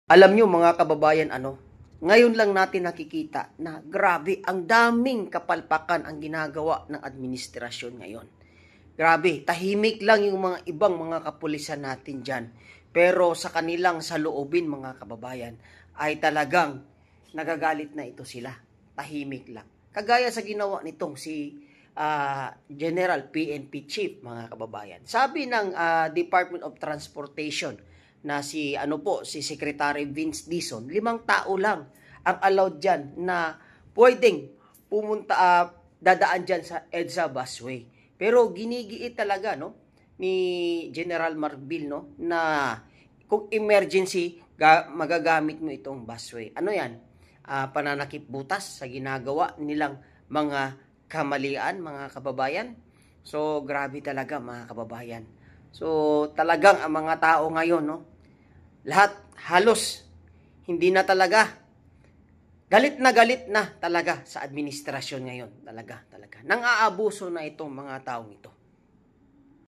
Alam nyo mga kababayan, ngayon lang natin nakikita na grabe, ang daming kapalpakan ang ginagawa ng administrasyon ngayon. Grabe, tahimik lang yung mga ibang mga kapulisan natin dyan. Pero sa kanilang saloobin mga kababayan, ay talagang nagagalit na ito sila. Tahimik lang. Kagaya sa ginawa nitong si General PNP Chief mga kababayan. Sabi ng Department of Transportation na si Secretary Vince Dizon, 5 tao lang ang allowed diyan na pwedeng pumunta dadaan diyan sa EDSA busway. Pero ginigiit talaga ni General Marbil na kung emergency magagamit mo itong busway. Ano 'yan? Pananakip butas sa ginagawa nilang mga kamalian, mga kababayan. So grabe talaga mga kababayan. So talagang ang mga tao ngayon lahat halos hindi na talaga galit na talaga sa administrasyon ngayon. Talaga. Nang aabuso na itong mga taong ito.